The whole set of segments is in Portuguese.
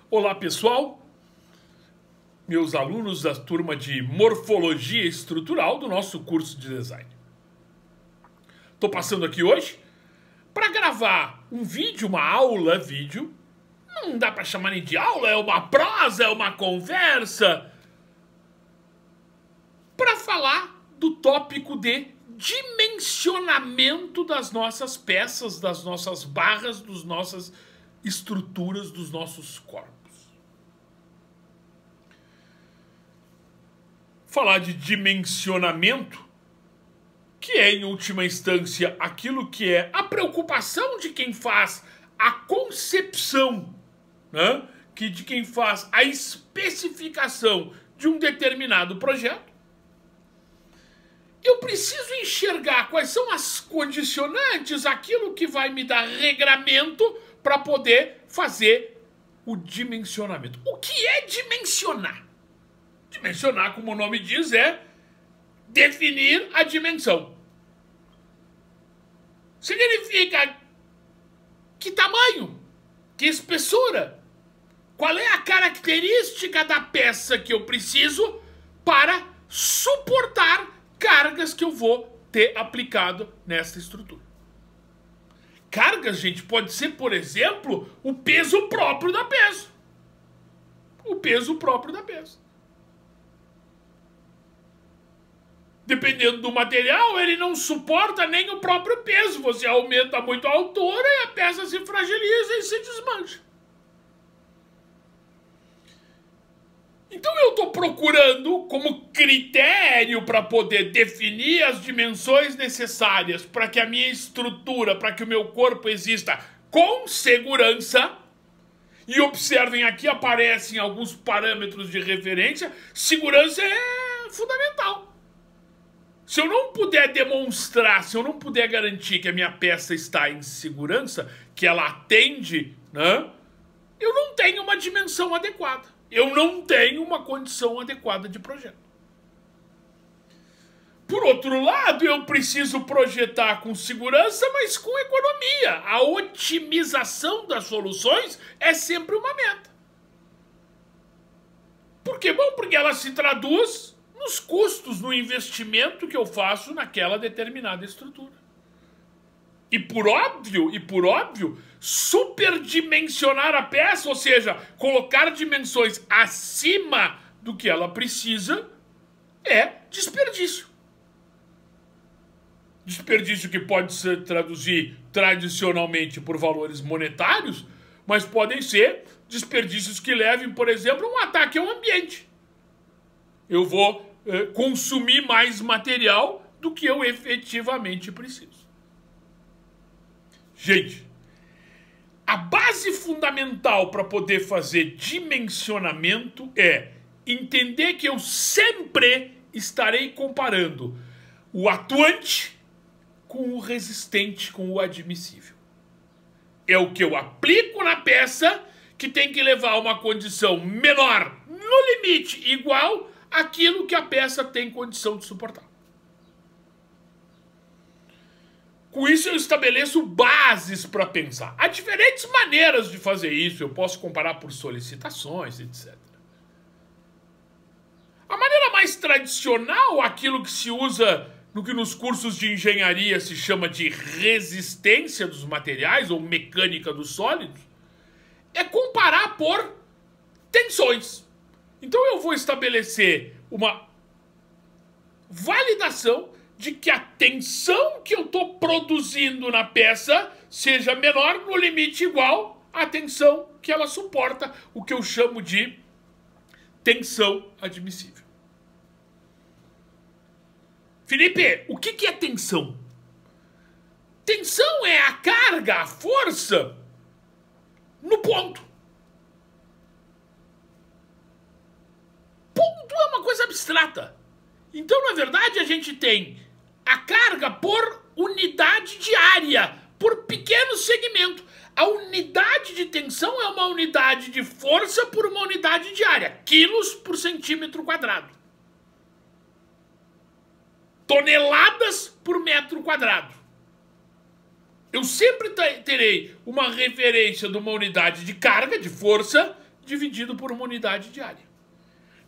Olá pessoal, meus alunos da turma de Morfologia Estrutural do nosso curso de Design. Estou passando aqui hoje para gravar um vídeo, uma aula vídeo. Não dá para chamar nem de aula, é uma prosa, é uma conversa. Para falar do tópico de dimensionamento das nossas peças, das nossas barras, das nossas estruturas, dos nossos corpos. Falar de dimensionamento, que é em última instância aquilo que é a preocupação de quem faz a concepção, né? De quem faz a especificação de um determinado projeto. Eu preciso enxergar quais são as condicionantes, aquilo que vai me dar regramento para poder fazer o dimensionamento. O que é dimensionar? Dimensionar, como o nome diz, é definir a dimensão. Significa que tamanho, que espessura, qual é a característica da peça que eu preciso para suportar cargas que eu vou ter aplicado nessa estrutura. Cargas, gente, pode ser, por exemplo, o peso próprio da peça. O peso próprio da peça. Dependendo do material, ele não suporta nem o próprio peso. Você aumenta muito a altura e a peça se fragiliza e se desmancha. Então eu estou procurando como critério para poder definir as dimensões necessárias para que a minha estrutura, para que o meu corpo exista com segurança. E observem, aqui aparecem alguns parâmetros de referência. Segurança é fundamental. Se eu não puder demonstrar, se eu não puder garantir que a minha peça está em segurança, que ela atende, né, eu não tenho uma dimensão adequada. Eu não tenho uma condição adequada de projeto. Por outro lado, eu preciso projetar com segurança, mas com economia. A otimização das soluções é sempre uma meta. Por que? Bom, porque ela se traduz nos custos, no investimento que eu faço naquela determinada estrutura. E por óbvio, superdimensionar a peça, ou seja, colocar dimensões acima do que ela precisa, é desperdício. Desperdício que pode se traduzir tradicionalmente por valores monetários, mas podem ser desperdícios que levem, por exemplo, a um ataque ao ambiente. Eu vou consumir mais material do que eu efetivamente preciso. Gente, a base fundamental para poder fazer dimensionamento é entender que eu sempre estarei comparando o atuante com o resistente, com o admissível. É o que eu aplico na peça que tem que levar a uma condição menor, no limite igual àquilo que a peça tem condição de suportar. Com isso eu estabeleço bases para pensar. Há diferentes maneiras de fazer isso. Eu posso comparar por solicitações, etc. A maneira mais tradicional, aquilo que se usa no que nos cursos de engenharia se chama de resistência dos materiais ou mecânica dos sólidos, é comparar por tensões. Então eu vou estabelecer uma validação de que a tensão que eu estou produzindo na peça seja menor, no limite igual à tensão que ela suporta, o que eu chamo de tensão admissível. Felipe, o que é tensão? Tensão é a carga, a força no ponto. Ponto é uma coisa abstrata. Então, na verdade, a gente tem a carga por unidade de área, por pequeno segmento. A unidade de tensão é uma unidade de força por uma unidade de área. Quilos por centímetro quadrado. Toneladas por metro quadrado. Eu sempre terei uma referência de uma unidade de carga, de força, dividido por uma unidade de área.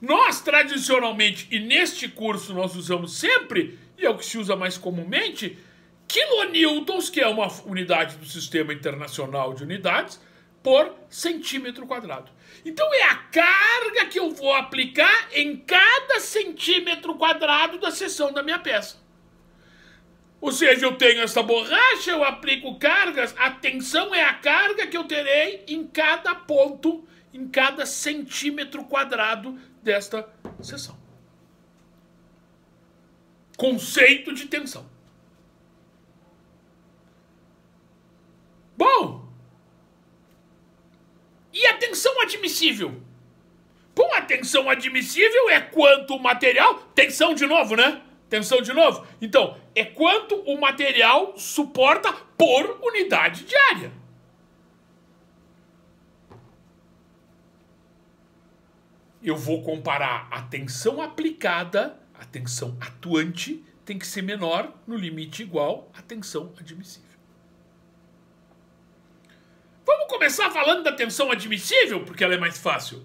Nós, tradicionalmente, e neste curso nós usamos sempre, e é o que se usa mais comumente, quilonewtons, que é uma unidade do Sistema Internacional de Unidades, por centímetro quadrado. Então é a carga que eu vou aplicar em cada centímetro quadrado da seção da minha peça. Ou seja, eu tenho essa borracha, eu aplico cargas, a tensão é a carga que eu terei em cada ponto, em cada centímetro quadrado desta seção. Conceito de tensão. Bom, e a tensão admissível? Bom, a tensão admissível é quanto o material... Tensão de novo, né? Tensão de novo. Então, é quanto o material suporta por unidade de área. Eu vou comparar a tensão aplicada, a tensão atuante, tem que ser menor, no limite igual, à tensão admissível. Vamos começar falando da tensão admissível, porque ela é mais fácil.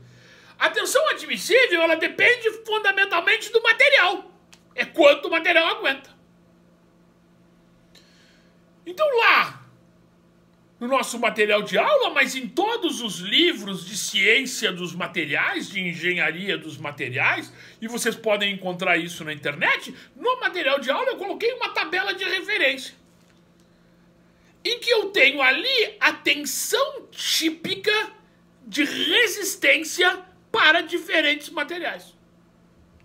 A tensão admissível, ela depende fundamentalmente do material. É quanto o material aguenta. Então lá, no nosso material de aula, mas em todos os livros de ciência dos materiais, de engenharia dos materiais, e vocês podem encontrar isso na internet, no material de aula eu coloquei uma tabela de referência, em que eu tenho ali a tensão típica de resistência para diferentes materiais.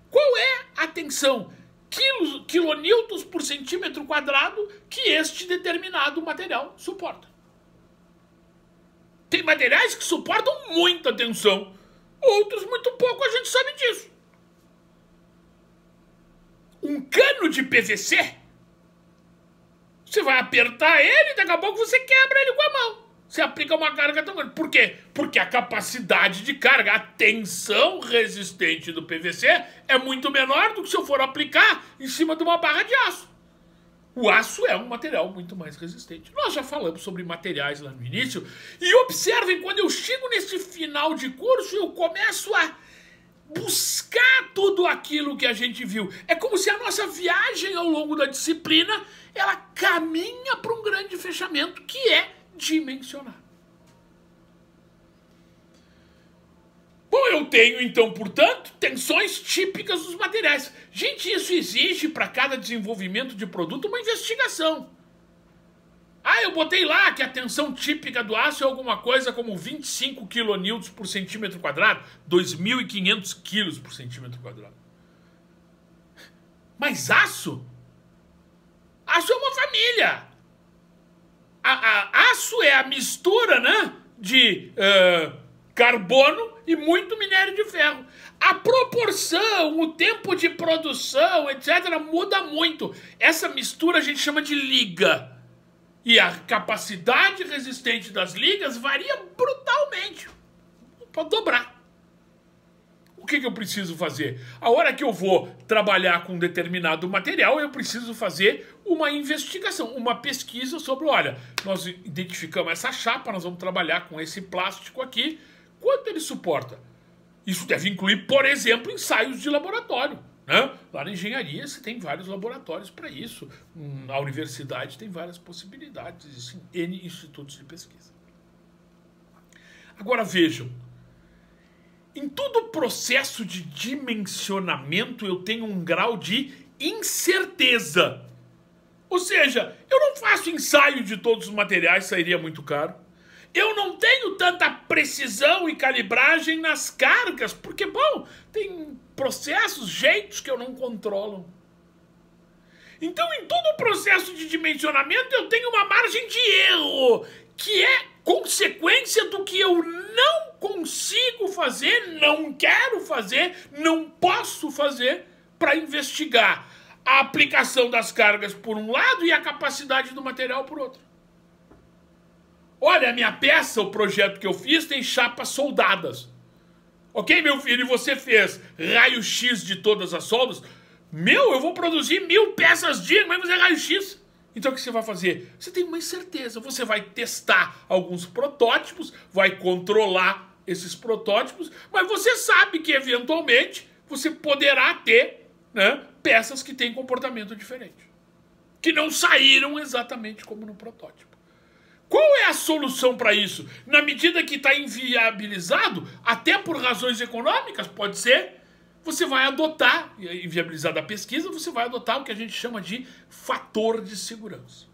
Qual é a tensão quilonewtons por centímetro quadrado que este determinado material suporta? Tem materiais que suportam muita tensão, outros muito pouco, a gente sabe disso. Um cano de PVC, você vai apertar ele e daqui a pouco você quebra ele com a mão. Você aplica uma carga tão grande. Por quê? Porque a capacidade de carga, a tensão resistente do PVC é muito menor do que se eu for aplicar em cima de uma barra de aço. O aço é um material muito mais resistente. Nós já falamos sobre materiais lá no início. E observem, quando eu chego nesse final de curso, eu começo a buscar tudo aquilo que a gente viu. É como se a nossa viagem ao longo da disciplina, ela caminha para um grande fechamento, que é dimensionar. Bom, eu tenho então, portanto, tensões típicas dos materiais. Gente, isso exige para cada desenvolvimento de produto uma investigação. Ah, eu botei lá que a tensão típica do aço é alguma coisa como 25 kN por centímetro quadrado, 2.500 quilos por centímetro quadrado. Mas aço? Aço é uma família. Aço é a mistura, né, de carbono e muito minério de ferro. A proporção, o tempo de produção, etc., muda muito. Essa mistura a gente chama de liga. E a capacidade resistente das ligas varia brutalmente. Pode dobrar. O que eu preciso fazer? A hora que eu vou trabalhar com um determinado material, eu preciso fazer uma investigação, uma pesquisa sobre, olha, nós identificamos essa chapa, nós vamos trabalhar com esse plástico aqui, quanto ele suporta? Isso deve incluir, por exemplo, ensaios de laboratório, né? Lá na engenharia você tem vários laboratórios para isso, na universidade tem várias possibilidades, existem N institutos de pesquisa. Agora vejam, em todo o processo de dimensionamento eu tenho um grau de incerteza. Ou seja, eu não faço ensaio de todos os materiais, sairia muito caro. Eu não tenho tanta precisão e calibragem nas cargas, porque, bom, tem processos, jeitos que eu não controlo. Então, em todo o processo de dimensionamento, eu tenho uma margem de erro, que é consequência do que eu não consigo fazer, não quero fazer, não posso fazer para investigar a aplicação das cargas por um lado e a capacidade do material por outro. Olha, a minha peça, o projeto que eu fiz, tem chapas soldadas. Ok, meu filho, e você fez raio-x de todas as soldas? Eu vou produzir 1000 peças dia, mas fazer raio-x. Então o que você vai fazer? Você tem uma incerteza, você vai testar alguns protótipos, vai controlar esses protótipos, mas você sabe que eventualmente você poderá ter, né, peças que têm comportamento diferente, que não saíram exatamente como no protótipo. Qual é a solução para isso? Na medida que está inviabilizado, até por razões econômicas, pode ser, você vai adotar, inviabilizada a pesquisa, você vai adotar o que a gente chama de fator de segurança.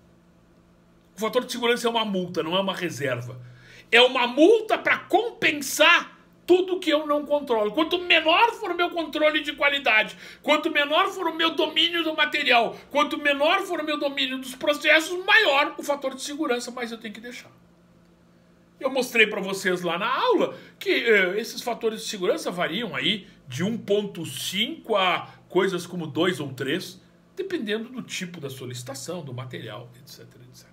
O fator de segurança é uma multa, não é uma reserva. É uma multa para compensar tudo que eu não controlo. Quanto menor for o meu controle de qualidade, quanto menor for o meu domínio do material, quanto menor for o meu domínio dos processos, maior o fator de segurança, mais eu tenho que deixar. Eu mostrei para vocês lá na aula que esses fatores de segurança variam aí de 1.5 a coisas como 2 ou 3, dependendo do tipo da solicitação, do material, etc, etc.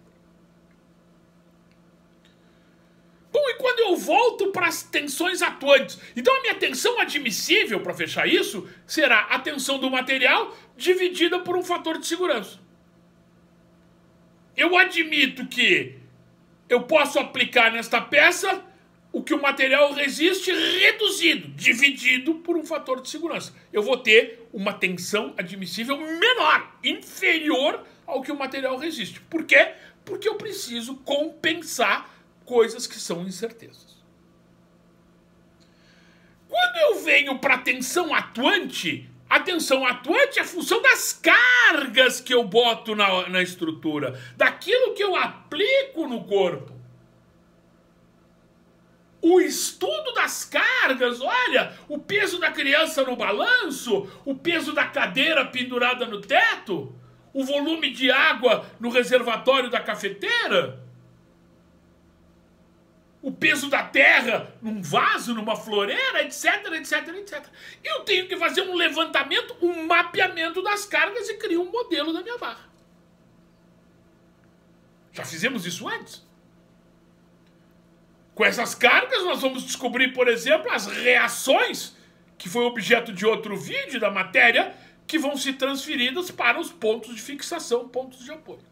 Bom, e quando eu volto para as tensões atuantes? Então a minha tensão admissível, para fechar isso, será a tensão do material dividida por um fator de segurança. Eu admito que eu posso aplicar nesta peça o que o material resiste reduzido, dividido por um fator de segurança. Eu vou ter uma tensão admissível menor, inferior ao que o material resiste. Por quê? Porque eu preciso compensar coisas que são incertezas. Quando eu venho para a tensão atuante, a tensão atuante é a função das cargas que eu boto na estrutura, daquilo que eu aplico no corpo. O estudo das cargas, olha, o peso da criança no balanço, o peso da cadeira pendurada no teto, o volume de água no reservatório da cafeteira, o peso da terra num vaso, numa floreira, etc, etc, etc. Eu tenho que fazer um levantamento, um mapeamento das cargas e criar um modelo da minha barra. Já fizemos isso antes. Com essas cargas nós vamos descobrir, por exemplo, as reações, que foi objeto de outro vídeo da matéria, que vão ser transferidas para os pontos de fixação, pontos de apoio.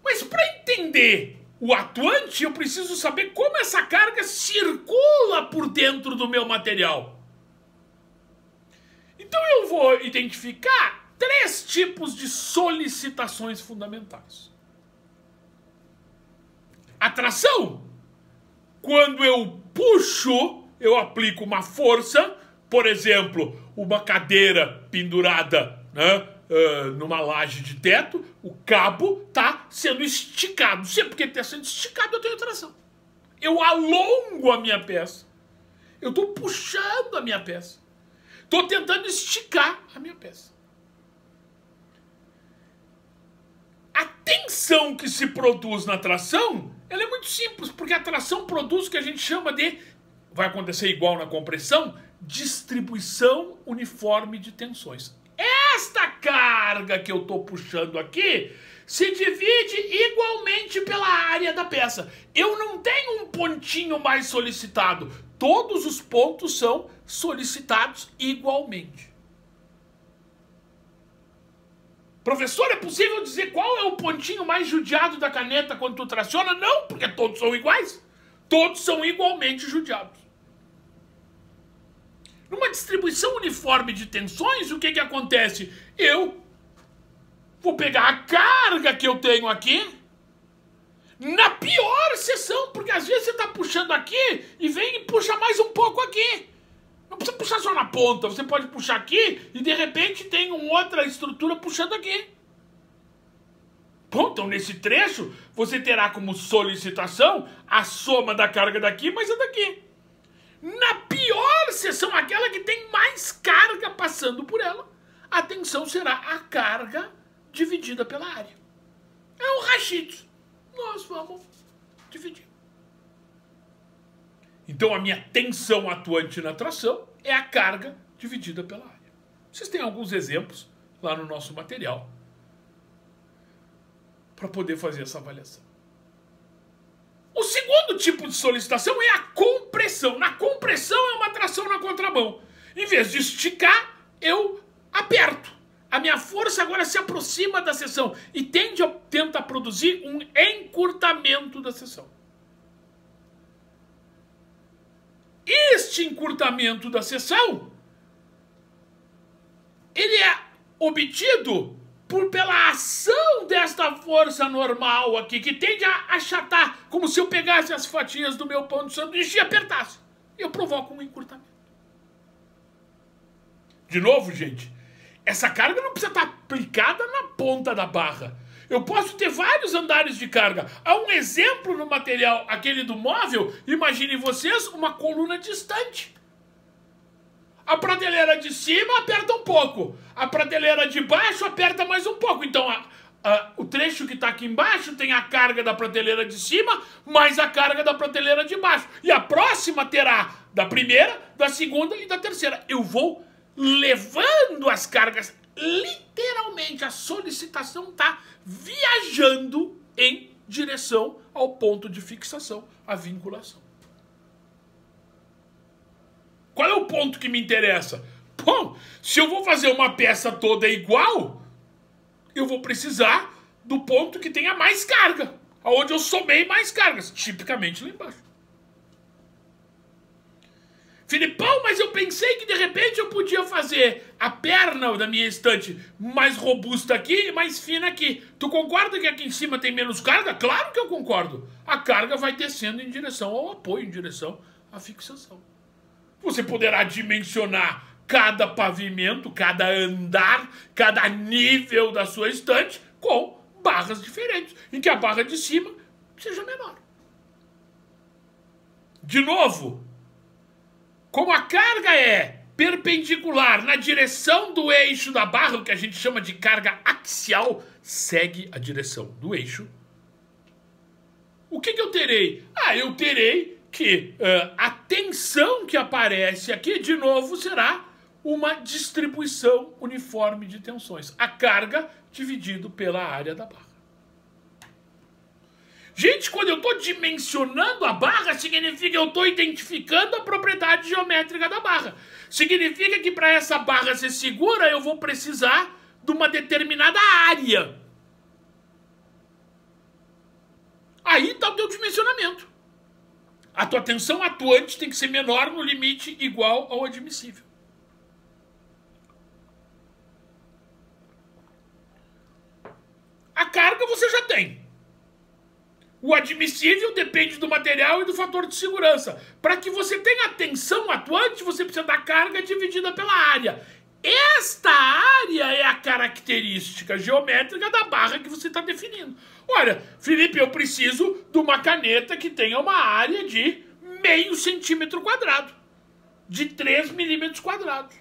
Mas para entender o atuante, eu preciso saber como essa carga circula por dentro do meu material. Então eu vou identificar 3 tipos de solicitações fundamentais. Atração. Quando eu puxo, eu aplico uma força, por exemplo, uma cadeira pendurada, né, numa laje de teto, o cabo está sendo esticado. Sempre que ele está sendo esticado, eu tenho tração. Eu alongo a minha peça. Eu estou puxando a minha peça. Estou tentando esticar a minha peça. A tensão que se produz na tração, ela é muito simples, porque a tração produz o que a gente chama de, vai acontecer igual na compressão, distribuição uniforme de tensões. Esta carga que eu estou puxando aqui se divide igualmente pela área da peça. Eu não tenho um pontinho mais solicitado. Todos os pontos são solicitados igualmente. Professor, é possível dizer qual é o pontinho mais judiado da caneta quando tu traciona? Não, porque todos são iguais. Todos são igualmente judiados. Numa distribuição uniforme de tensões, o que acontece? Eu vou pegar a carga que eu tenho aqui na pior seção, porque às vezes você está puxando aqui e vem e puxa mais um pouco aqui. Não precisa puxar só na ponta, você pode puxar aqui e de repente tem uma outra estrutura puxando aqui. Bom, então nesse trecho você terá como solicitação a soma da carga daqui mais a daqui. Na pior seção, aquela que tem mais carga passando por ela, a tensão será a carga dividida pela área. É um rachito. Nós vamos dividir. Então a minha tensão atuante na tração é a carga dividida pela área. Vocês têm alguns exemplos lá no nosso material para poder fazer essa avaliação. O segundo tipo de solicitação é a compressão. Na compressão é uma tração na contramão. Em vez de esticar, eu aperto. A minha força agora se aproxima da seção e tenta produzir um encurtamento da seção. este encurtamento da seção, ele é obtido pela ação desta força normal aqui, que tende a achatar, como se eu pegasse as fatias do meu pão de sanduíche e apertasse. Eu provoco um encurtamento. De novo, gente, essa carga não precisa estar aplicada na ponta da barra. Eu posso ter vários andares de carga. Há um exemplo no material, aquele do móvel, imaginem vocês uma coluna distante. A prateleira de cima aperta um pouco, a prateleira de baixo aperta mais um pouco. Então o trecho que está aqui embaixo tem a carga da prateleira de cima mais a carga da prateleira de baixo. E a próxima terá da primeira, da segunda e da terceira. Eu vou levando as cargas, literalmente a solicitação está viajando em direção ao ponto de fixação, a vinculação. Qual é o ponto que me interessa? Bom, se eu vou fazer uma peça toda igual, eu vou precisar do ponto que tenha mais carga, onde eu somei mais cargas, tipicamente lá embaixo. Filipão, mas eu pensei que de repente eu podia fazer a perna da minha estante mais robusta aqui e mais fina aqui. Tu concorda que aqui em cima tem menos carga? Claro que eu concordo. A carga vai descendo em direção ao apoio, em direção à fixação. Você poderá dimensionar cada pavimento, cada andar, cada nível da sua estante com barras diferentes, em que a barra de cima seja menor. De novo, como a carga é perpendicular na direção do eixo da barra, o que a gente chama de carga axial, segue a direção do eixo. O que eu terei? Eu terei que a tensão que aparece aqui, de novo, será uma distribuição uniforme de tensões. A carga dividido pela área da barra. Gente, quando eu estou dimensionando a barra, significa que eu estou identificando a propriedade geométrica da barra. Significa que para essa barra ser segura, eu vou precisar de uma determinada área. Aí está o teu dimensionamento. A tua tensão atuante tem que ser menor no limite igual ao admissível. A carga você já tem. O admissível depende do material e do fator de segurança. Para que você tenha a tensão atuante, você precisa da carga dividida pela área. Esta área é a característica geométrica da barra que você está definindo. Olha, Felipe, eu preciso de uma caneta que tenha uma área de meio centímetro quadrado, de 3 milímetros quadrados.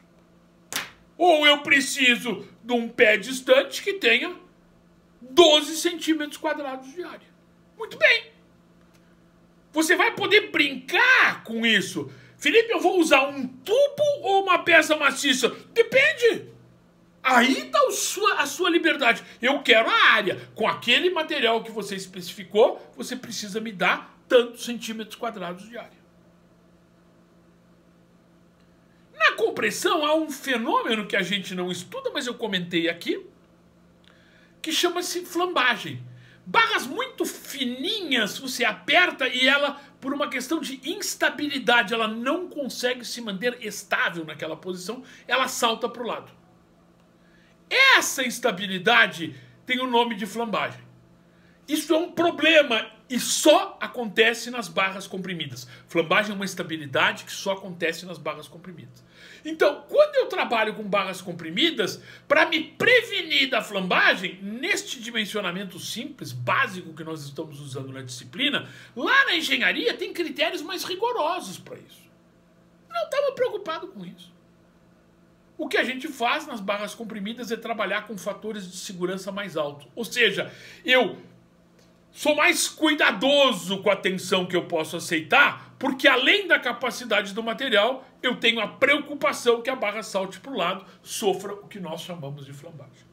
Ou eu preciso de um pé de estante que tenha 12 centímetros quadrados de área. Muito bem. Você vai poder brincar com isso. Felipe, eu vou usar um tubo ou uma peça maciça? Depende. Aí está a sua liberdade. Eu quero a área. Com aquele material que você especificou, você precisa me dar tantos centímetros quadrados de área. Na compressão há um fenômeno que a gente não estuda, mas eu comentei aqui, que chama-se flambagem. Barras muito fininhas, você aperta e ela, por uma questão de instabilidade, ela não consegue se manter estável naquela posição, ela salta para o lado. Essa instabilidade tem o nome de flambagem. Isso é um problema e só acontece nas barras comprimidas. Flambagem é uma instabilidade que só acontece nas barras comprimidas. Então, quando eu trabalho com barras comprimidas, para me prevenir da flambagem, neste dimensionamento simples, básico que nós estamos usando na disciplina, lá na engenharia tem critérios mais rigorosos para isso. Não estava preocupado com isso. O que a gente faz nas barras comprimidas é trabalhar com fatores de segurança mais altos. Ou seja, eu sou mais cuidadoso com a tensão que eu posso aceitar, porque além da capacidade do material, eu tenho a preocupação que a barra salte para o lado, sofra o que nós chamamos de flambagem.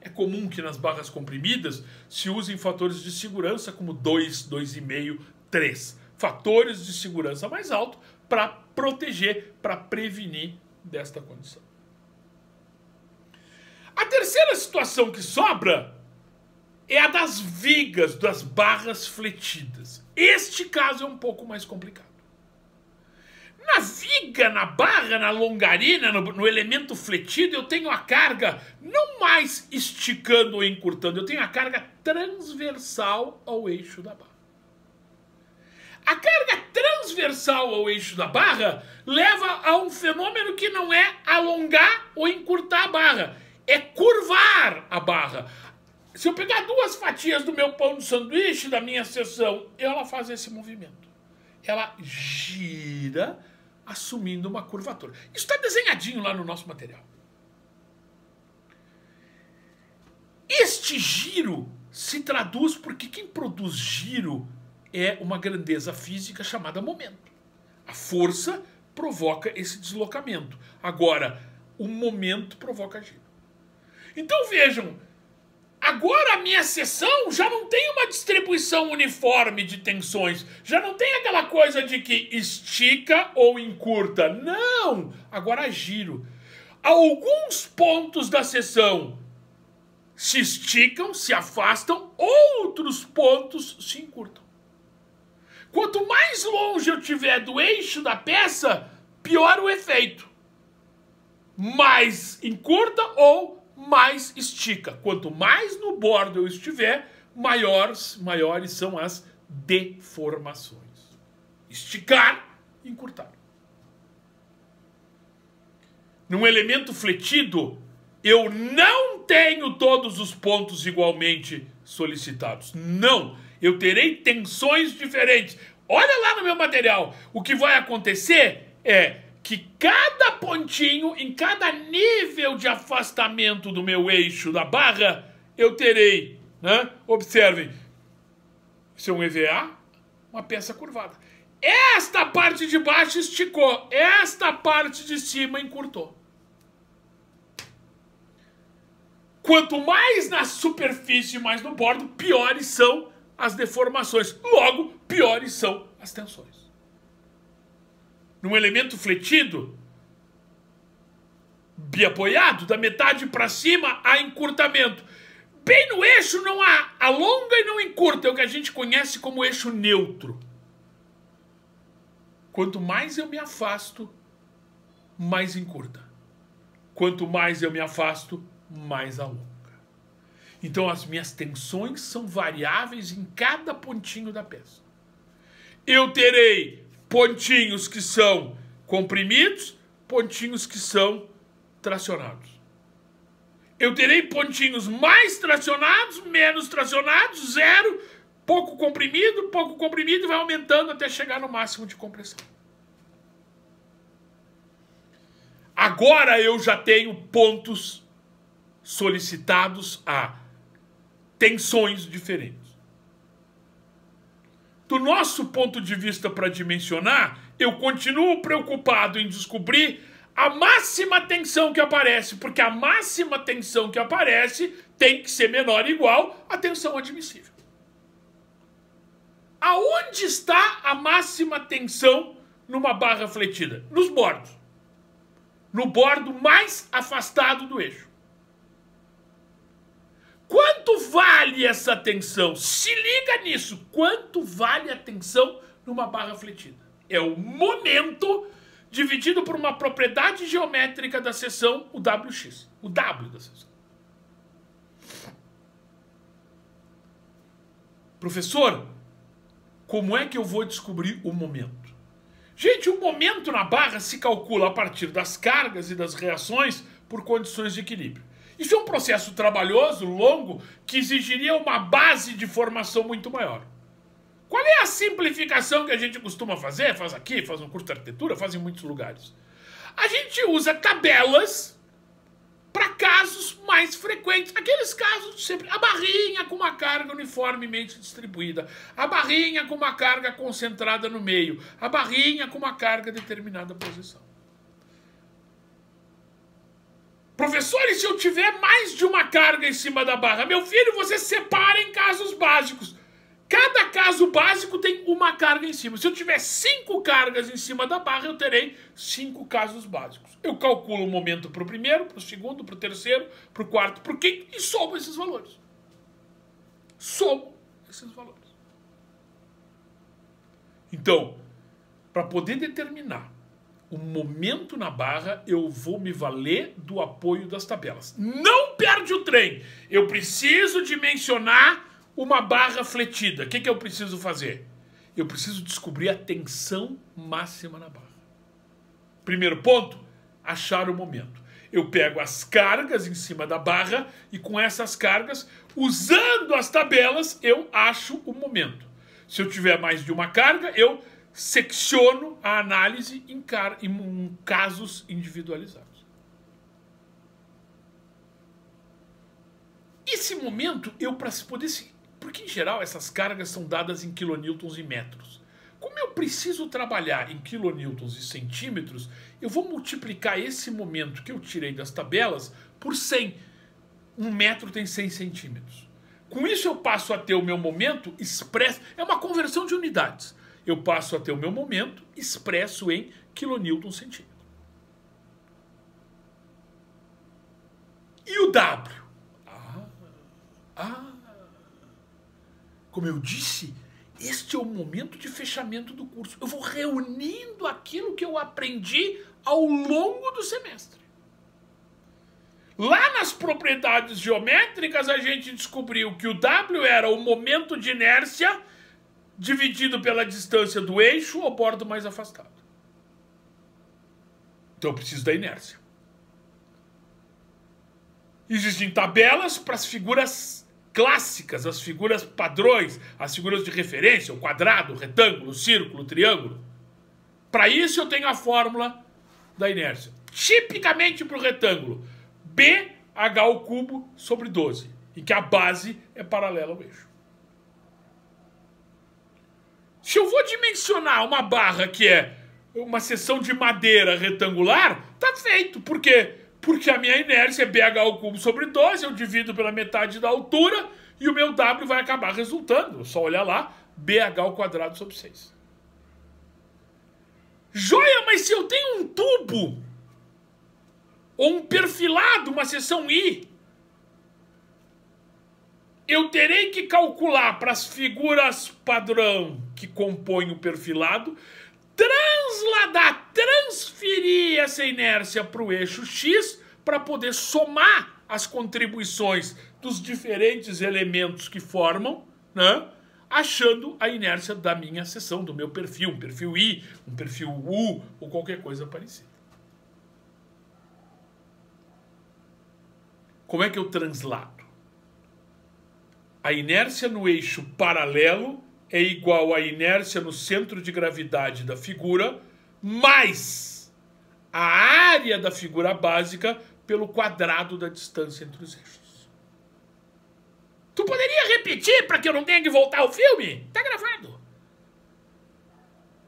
É comum que nas barras comprimidas se usem fatores de segurança como 2, 2,5, 3. Fatores de segurança mais altos para proteger, para prevenir desta condição. A terceira situação que sobra é a das vigas, das barras fletidas. Este caso é um pouco mais complicado. Na viga, na barra, na longarina, no elemento fletido, eu tenho a carga não mais esticando ou encurtando, eu tenho a carga transversal ao eixo da barra. A carga transversal ao eixo da barra leva a um fenômeno que não é alongar ou encurtar a barra, é curvar a barra. Se eu pegar duas fatias do meu pão de sanduíche da minha seção, ela faz esse movimento. Ela gira, assumindo uma curvatura. Isso está desenhadinho lá no nosso material. Este giro se traduz porque quem produz giro é uma grandeza física chamada momento. A força provoca esse deslocamento. Agora, o momento provoca giro. Então vejam, agora a minha seção já não tem uma distribuição uniforme de tensões. Já não tem aquela coisa de que estica ou encurta. Não! Agora há giro. Alguns pontos da seção se esticam, se afastam, outros pontos se encurtam. Quanto mais longe eu estiver do eixo da peça, pior o efeito. Mais encurta ou mais estica. Quanto mais no bordo eu estiver, maiores são as deformações. Esticar, encurtar. Num elemento fletido, eu não tenho todos os pontos igualmente solicitados. Não! Eu terei tensões diferentes. Olha lá no meu material. O que vai acontecer é que cada pontinho, em cada nível de afastamento do meu eixo da barra, eu terei, né? Observem, isso é um EVA, uma peça curvada. Esta parte de baixo esticou, esta parte de cima encurtou. Quanto mais na superfície, mais no bordo, piores são as deformações. Logo, piores são as tensões. Num elemento fletido, biapoiado, da metade para cima, há encurtamento. Bem no eixo não há alonga e não encurta, é o que a gente conhece como eixo neutro. Quanto mais eu me afasto, mais encurta. Quanto mais eu me afasto, mais alonga. Então as minhas tensões são variáveis em cada pontinho da peça. Eu terei pontinhos que são comprimidos, pontinhos que são tracionados. Eu terei pontinhos mais tracionados, menos tracionados, zero, pouco comprimido, e vai aumentando até chegar no máximo de compressão. Agora eu já tenho pontos solicitados a tensões diferentes. Do nosso ponto de vista para dimensionar, eu continuo preocupado em descobrir a máxima tensão que aparece, porque a máxima tensão que aparece tem que ser menor ou igual à tensão admissível. Aonde está a máxima tensão numa barra fletida? Nos bordos. No bordo mais afastado do eixo. Quanto vale essa tensão? Se liga nisso. Quanto vale a tensão numa barra fletida? É o momento dividido por uma propriedade geométrica da seção, o WX. O W da seção. Professor, como é que eu vou descobrir o momento? Gente, o momento na barra se calcula a partir das cargas e das reações por condições de equilíbrio. Isso é um processo trabalhoso, longo, que exigiria uma base de formação muito maior. Qual é a simplificação que a gente costuma fazer? Faz aqui, faz no curso de arquitetura, faz em muitos lugares. A gente usa tabelas para casos mais frequentes. Aqueles casos de sempre. A barrinha com uma carga uniformemente distribuída. A barrinha com uma carga concentrada no meio. A barrinha com uma carga em determinada posição. Professor, e se eu tiver mais de uma carga em cima da barra? Meu filho, você separa em casos básicos. Cada caso básico tem uma carga em cima. Se eu tiver 5 cargas em cima da barra, eu terei 5 casos básicos. Eu calculo o momento para o primeiro, para o segundo, para o terceiro, para o quarto, para o quinto e somo esses valores. Somo esses valores. Então, para poder determinar o momento na barra, eu vou me valer do apoio das tabelas. Não perde o trem. Eu preciso dimensionar uma barra fletida. O que eu preciso fazer? Eu preciso descobrir a tensão máxima na barra. Primeiro ponto, achar o momento. Eu pego as cargas em cima da barra e com essas cargas, usando as tabelas, eu acho o momento. Se eu tiver mais de uma carga, eu secciono a análise em casos individualizados. Esse momento, para poder... Porque, em geral, essas cargas são dadas em quilonewtons e metros. Como eu preciso trabalhar em quilonewtons e centímetros, eu vou multiplicar esse momento que eu tirei das tabelas por 100. 1 metro tem 100 centímetros. Com isso, eu passo a ter o meu momento expresso... É uma conversão de unidades. Eu passo a ter o meu momento expresso em quilonewtons centímetros. E o W? Como eu disse, este é o momento de fechamento do curso. Eu vou reunindo aquilo que eu aprendi ao longo do semestre. Lá nas propriedades geométricas, a gente descobriu que o W era o momento de inércia dividido pela distância do eixo ao bordo mais afastado. Então eu preciso da inércia. Existem tabelas para as figuras clássicas, as figuras padrões, as figuras de referência, o quadrado, o retângulo, o círculo, o triângulo. Para isso eu tenho a fórmula da inércia. Tipicamente para o retângulo, BH ao cubo sobre 12, em que a base é paralela ao eixo. Se eu vou dimensionar uma barra que é uma seção de madeira retangular, tá feito. Por quê? Porque a minha inércia é BH ao cubo sobre 12, eu divido pela metade da altura e o meu W vai acabar resultando. É só olhar lá, BH ao quadrado sobre 6. Joia, mas se eu tenho um tubo ou um perfilado, uma seção I, eu terei que calcular para as figuras padrão que compõem o perfilado, transferir essa inércia para o eixo X para poder somar as contribuições dos diferentes elementos que formam, né, achando a inércia da minha seção, do meu perfil, um perfil I, um perfil U ou qualquer coisa parecida. Como é que eu translado? A inércia no eixo paralelo é igual à inércia no centro de gravidade da figura mais a área da figura básica pelo quadrado da distância entre os eixos. Tu poderia repetir para que eu não tenha que voltar ao filme? Tá gravado.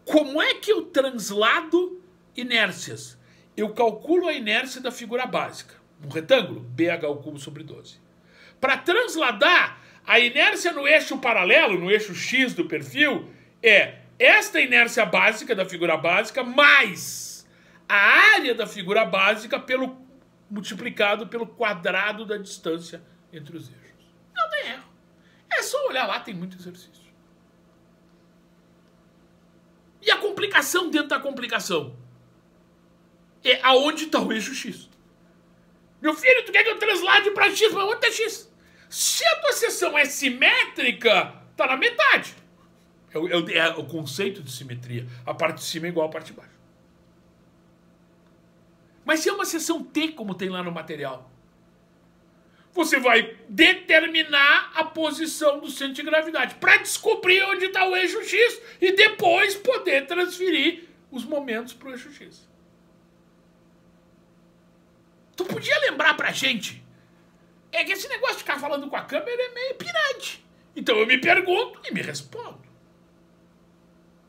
Como é que eu translado inércias? Eu calculo a inércia da figura básica, um retângulo, BH ao cubo sobre 12. Para transladar a inércia no eixo paralelo, no eixo X do perfil, é esta inércia básica da figura básica mais a área da figura básica multiplicado pelo quadrado da distância entre os eixos. Não tem erro. É só olhar lá, tem muito exercício. E a complicação dentro da complicação é aonde está o eixo X. Meu filho, tu quer que eu translade para X? Mas onde está X? Se a tua seção é simétrica, tá na metade. É o conceito de simetria. A parte de cima é igual à parte de baixo. Mas se é uma seção T, como tem lá no material, você vai determinar a posição do centro de gravidade para descobrir onde está o eixo X e depois poder transferir os momentos para o eixo X. Tu podia lembrar pra gente? É que esse negócio de ficar falando com a câmera é meio pirante. Então eu me pergunto e me respondo.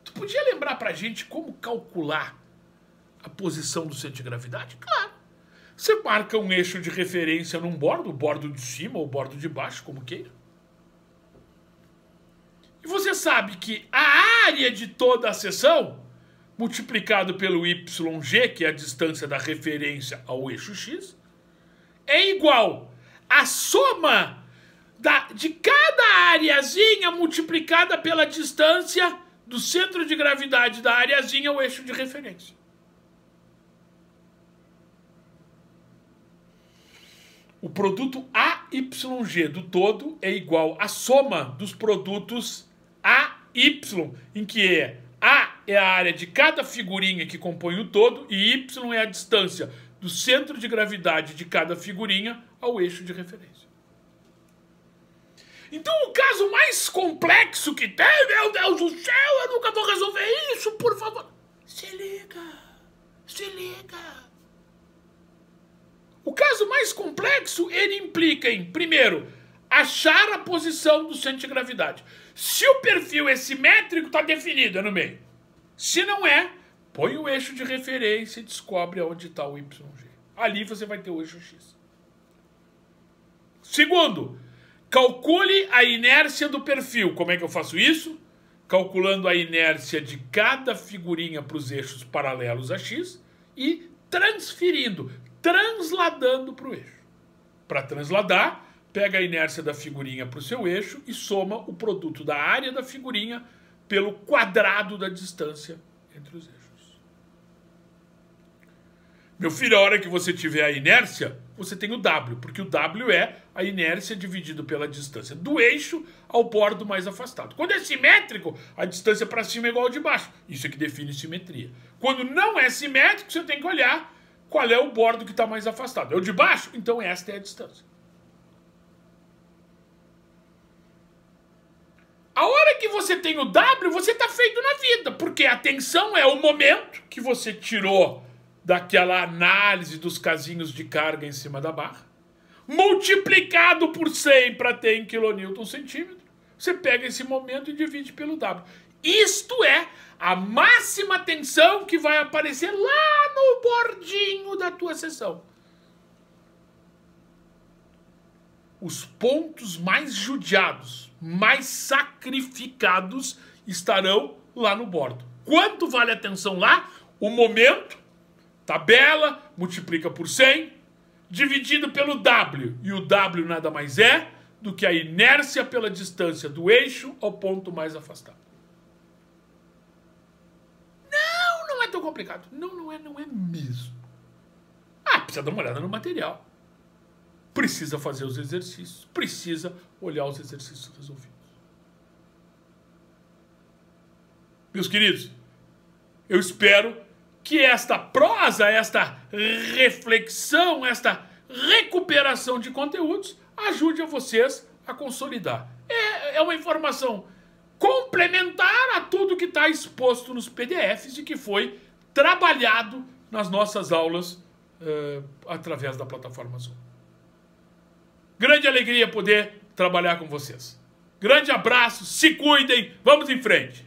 Tu podia lembrar pra gente como calcular a posição do centro de gravidade? Claro. Você marca um eixo de referência num bordo, o bordo de cima ou o bordo de baixo, como queira. E você sabe que a área de toda a seção, multiplicado pelo YG, que é a distância da referência ao eixo X, é igual a soma de cada areazinha multiplicada pela distância do centro de gravidade da areazinha ao eixo de referência. o produto AYG do todo é igual à soma dos produtos AY, em que A é a área de cada figurinha que compõe o todo e Y é a distância do centro de gravidade de cada figurinha ao eixo de referência. Então o caso mais complexo que tem, meu Deus do céu, eu nunca vou resolver isso, por favor. Se liga, se liga. O caso mais complexo, ele implica em, primeiro, achar a posição do centro de gravidade. Se o perfil é simétrico, está definido, é no meio. Se não é, põe o eixo de referência e descobre onde está o YG. Ali você vai ter o eixo X. Segundo, calcule a inércia do perfil. Como é que eu faço isso? Calculando a inércia de cada figurinha para os eixos paralelos a X e transferindo, transladando para o eixo. Para transladar, pega a inércia da figurinha para o seu eixo e soma o produto da área da figurinha pelo quadrado da distância entre os eixos. Meu filho, a hora que você tiver a inércia, você tem o W, porque o W é a inércia dividido pela distância do eixo ao bordo mais afastado. Quando é simétrico, a distância para cima é igual ao de baixo. Isso é que define simetria. Quando não é simétrico, você tem que olhar qual é o bordo que está mais afastado. É o de baixo? Então esta é a distância. A hora que você tem o W, você está feito na vida, porque a tensão é o momento que você tirou daquela análise dos casinhos de carga em cima da barra, multiplicado por 100 para ter em kN/cm, você pega esse momento e divide pelo W. Isto é a máxima tensão que vai aparecer lá no bordinho da tua seção. Os pontos mais judiados, mais sacrificados estarão lá no bordo. Quanto vale a tensão lá? O momento, tabela, multiplica por 100, dividido pelo W. E o W nada mais é do que a inércia pela distância do eixo ao ponto mais afastado. Não é tão complicado. Não é mesmo. Precisa dar uma olhada no material. Precisa fazer os exercícios. Precisa olhar os exercícios resolvidos. Meus queridos, eu espero que esta prosa, esta reflexão, esta recuperação de conteúdos ajude a vocês a consolidar. É uma informação complementar a tudo que está exposto nos PDFs e que foi trabalhado nas nossas aulas através da plataforma Zoom. Grande alegria poder trabalhar com vocês. Grande abraço, se cuidem, vamos em frente.